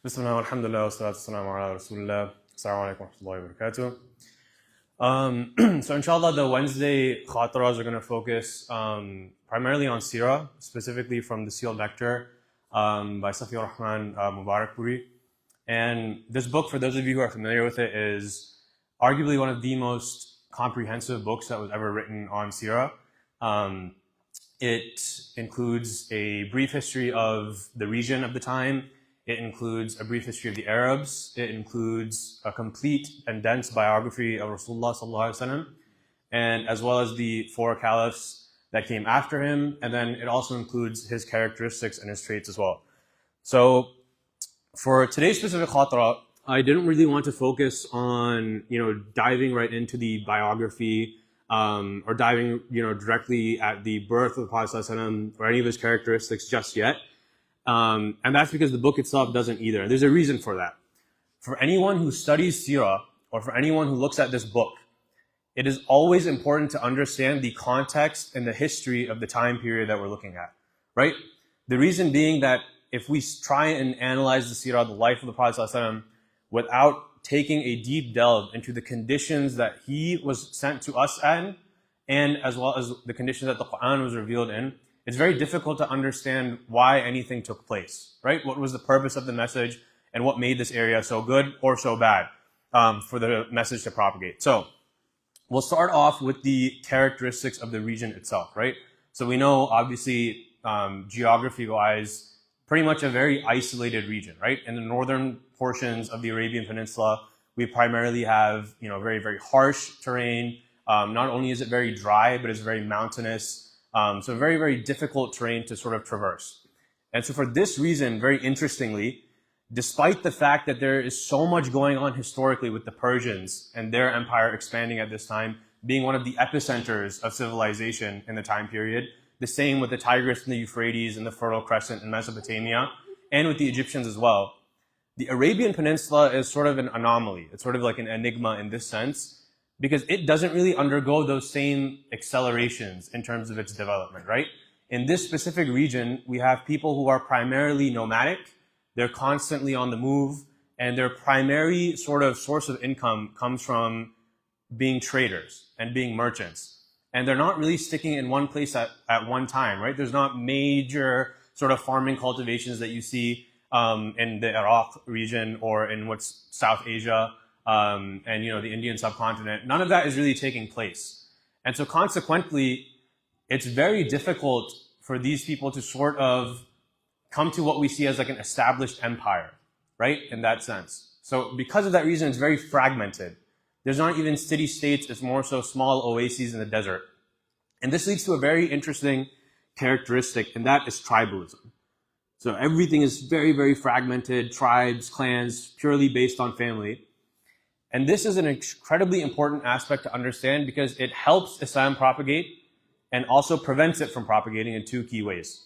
Bismillah, alhamdulillah, wa salatu wassalamu ala rasulullah. Assalamu alaikum wa rahmatullahi wa barakatuh. So inshallah, the Wednesday Khatirahs are going to focus primarily on Seerah, specifically from the sealed Nectar by Safi Rahman Mubarakpuri. And this book, for those of you who are familiar with it, is arguably one of the most comprehensive books that was ever written on Seerah. It includes a brief history of the region of the time. It includes a brief history of the Arabs. It includes a complete and dense biography of Rasulullah sallallahu alaihi wasallam, and as well as the four caliphs that came after him. And then it also includes his characteristics and his traits as well. So for today's specific khatirah, I didn't really want to focus on, diving right into the biography, or diving, directly at the birth of the Prophet sallallahu alaihi wasallam or any of his characteristics just yet. And that's because the book itself doesn't either. There's a reason for that. For anyone who studies Seerah, or for anyone who looks at this book, it is always important to understand the context and the history of the time period that we're looking at, right? The reason being that if we try and analyze the Seerah, the life of the Prophet ﷺ, without taking a deep delve into the conditions that he was sent to us in, and as well as the conditions that the Quran was revealed in, it's very difficult to understand why anything took place, right? What was the purpose of the message and what made this area so good or so bad for the message to propagate. So we'll start off with the characteristics of the region itself, right? So we know, obviously, geography-wise, pretty much a very isolated region, right? In the northern portions of the Arabian Peninsula, we primarily have, very, very harsh terrain. Not only is it very dry, but it's very mountainous. So very, very difficult terrain to sort of traverse. And so for this reason, very interestingly, despite the fact that there is so much going on historically with the Persians and their empire expanding at this time, being one of the epicenters of civilization in the time period, the same with the Tigris and the Euphrates and the Fertile Crescent in Mesopotamia, and with the Egyptians as well, the Arabian Peninsula is sort of an anomaly. It's sort of like an enigma in this sense, because it doesn't really undergo those same accelerations in terms of its development, right? In this specific region, we have people who are primarily nomadic. They're constantly on the move, and their primary sort of source of income comes from being traders and being merchants. And they're not really sticking in one place at one time, right? There's not major sort of farming cultivations that you see in the Iraq region or in what's South Asia, and the Indian subcontinent. None of that is really taking place. And so consequently, it's very difficult for these people to sort of come to what we see as like an established empire, right? In that sense. So because of that reason, it's very fragmented. There's not even city states, it's more so small oases in the desert. And this leads to a very interesting characteristic, and that is tribalism. So everything is very, very fragmented, tribes, clans, purely based on family. And this is an incredibly important aspect to understand because it helps Islam propagate and also prevents it from propagating in two key ways.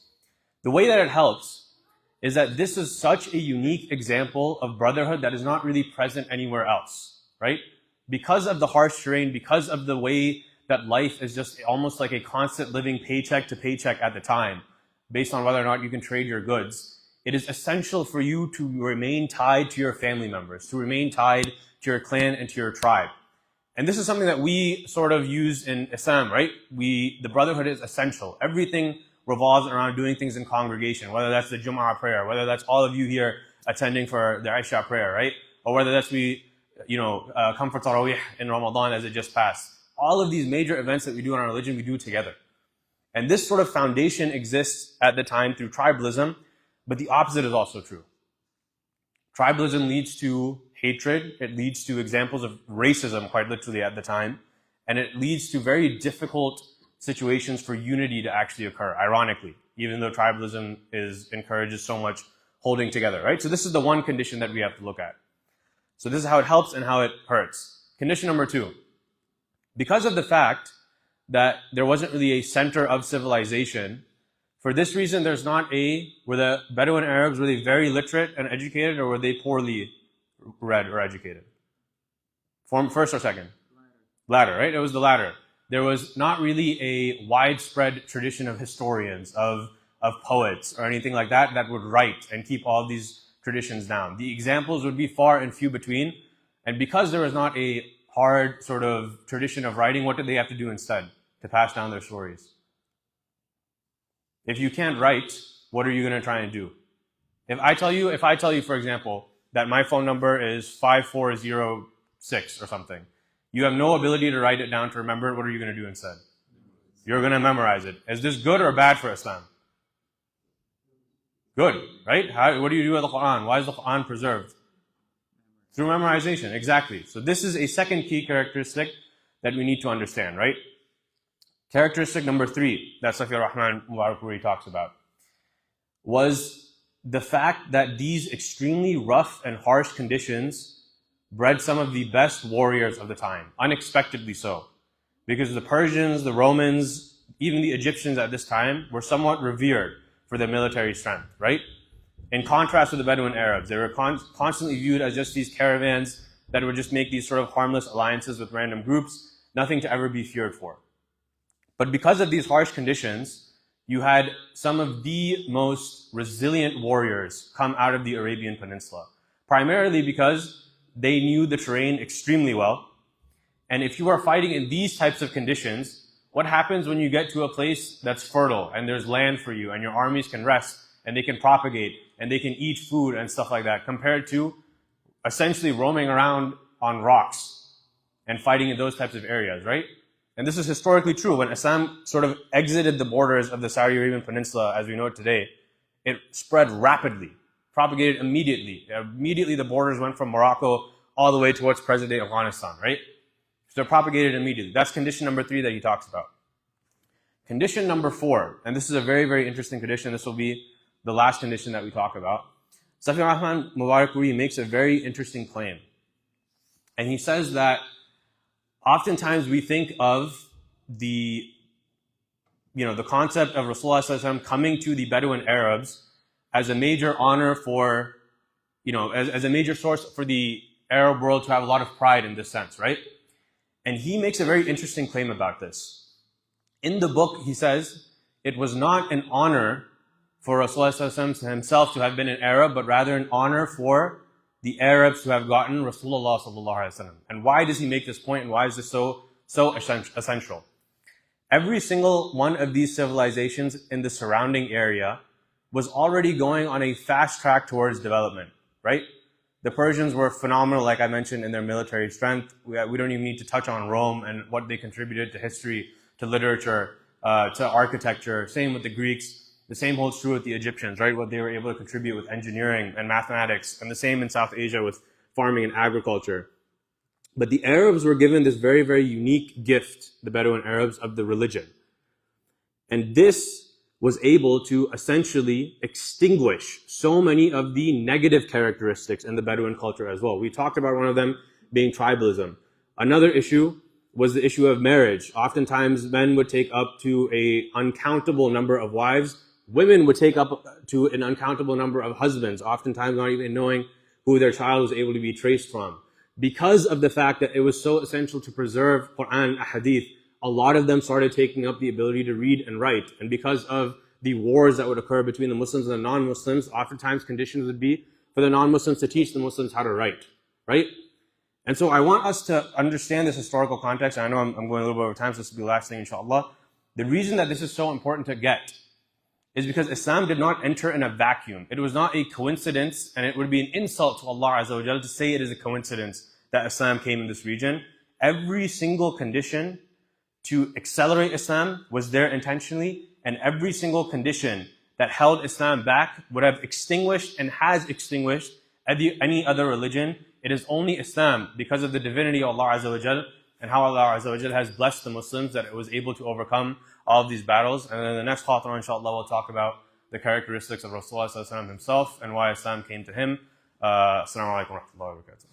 The way that it helps is that this is such a unique example of brotherhood that is not really present anywhere else, right? Because of the harsh terrain, because of the way that life is just almost like a constant living paycheck to paycheck at the time, based on whether or not you can trade your goods, it is essential for you to remain tied to your family members, to remain tied to your clan and to your tribe. And this is something that we sort of use in Islam, right? The brotherhood is essential. Everything revolves around doing things in congregation, whether that's the Jum'ah prayer, whether that's all of you here attending for the Isha prayer, right? Or whether that's come for Tarawih in Ramadan as it just passed. All of these major events that we do in our religion, we do together. And this sort of foundation exists at the time through tribalism, but the opposite is also true. Tribalism leads to hatred, it leads to examples of racism quite literally at the time, and it leads to very difficult situations for unity to actually occur, ironically, even though tribalism encourages so much holding together, right? So this is the one condition that we have to look at. So this is how it helps and how it hurts. Condition number 2, because of the fact that there wasn't really a center of civilization, for this reason were the Bedouin Arabs, were they very literate and educated, or were they poorly read or educated? First or second? Latter, right? It was the latter. There was not really a widespread tradition of historians, of poets, or anything like that would write and keep all these traditions down. The examples would be far and few between. And because there was not a hard sort of tradition of writing, what did they have to do instead to pass down their stories? If you can't write, what are you going to try and do? If I tell you, for example, that my phone number is 5406 or something, you have no ability to write it down to remember it, what are you going to do instead? You're going to memorize it. Is this good or bad for Islam? Good, right? What do you do with the Quran? Why is the Quran preserved? Through memorization, exactly. So this is a second key characteristic that we need to understand, right? Characteristic number 3 that Safi Rahman Mubarakpuri talks about was the fact that these extremely rough and harsh conditions bred some of the best warriors of the time, unexpectedly so. Because the Persians, the Romans, even the Egyptians at this time were somewhat revered for their military strength, right? In contrast to the Bedouin Arabs, they were constantly viewed as just these caravans that would just make these sort of harmless alliances with random groups, nothing to ever be feared for. But because of these harsh conditions, you had some of the most resilient warriors come out of the Arabian Peninsula, primarily because they knew the terrain extremely well. And if you are fighting in these types of conditions, what happens when you get to a place that's fertile and there's land for you and your armies can rest and they can propagate and they can eat food and stuff like that, compared to essentially roaming around on rocks and fighting in those types of areas, right? And this is historically true. When Islam sort of exited the borders of the Saudi Arabian Peninsula as we know it today, it spread rapidly, propagated immediately. Immediately the borders went from Morocco all the way towards present-day Afghanistan, right? So they're propagated immediately. That's condition number 3 that he talks about. Condition number 4, and this is a very, very interesting condition. This will be the last condition that we talk about. Safi Rahman Mubarakpuri makes a very interesting claim. And he says that oftentimes we think of the concept of Rasulullah ﷺ coming to the Bedouin Arabs as a major honor for, as a major source for the Arab world to have a lot of pride in this sense, right? And he makes a very interesting claim about this. In the book, he says, it was not an honor for Rasulullah ﷺ himself to have been an Arab, but rather an honor for the Arabs who have gotten Rasulullah ﷺ. And why does he make this point, and why is this so essential? Every single one of these civilizations in the surrounding area was already going on a fast track towards development, right? The Persians were phenomenal, like I mentioned, in their military strength. We don't even need to touch on Rome and what they contributed to history, to literature, to architecture. Same with the Greeks. The same holds true with the Egyptians, right? What they were able to contribute with engineering and mathematics, and the same in South Asia with farming and agriculture. But the Arabs were given this very, very unique gift, the Bedouin Arabs, of the religion. And this was able to essentially extinguish so many of the negative characteristics in the Bedouin culture as well. We talked about one of them being tribalism. Another issue was the issue of marriage. Oftentimes, men would take up to an uncountable number of wives. Women would take up to an uncountable number of husbands, oftentimes not even knowing who their child was able to be traced from. Because of the fact that it was so essential to preserve Quran and Hadith, a lot of them started taking up the ability to read and write. And because of the wars that would occur between the Muslims and the non-Muslims, oftentimes conditions would be for the non-Muslims to teach the Muslims how to write, right? And so I want us to understand this historical context. And I know I'm going a little bit over time, so this will be the last thing, inshallah. The reason that this is so important to get is because Islam did not enter in a vacuum. It was not a coincidence, and it would be an insult to Allah Azza wa Jalla to say it is a coincidence that Islam came in this region. Every single condition to accelerate Islam was there intentionally, and every single condition that held Islam back would have extinguished and has extinguished any other religion. It is only Islam, because of the divinity of Allah Azza wa Jalla and how Allah Azza wa Jalla has blessed the Muslims, that it was able to overcome all of these battles. And then in the next Khatirah, inshallah, we'll talk about the characteristics of Rasulullah ﷺ himself and why Islam came to him. Assalamu alaikum wa rahmatullahi wa barakatuh.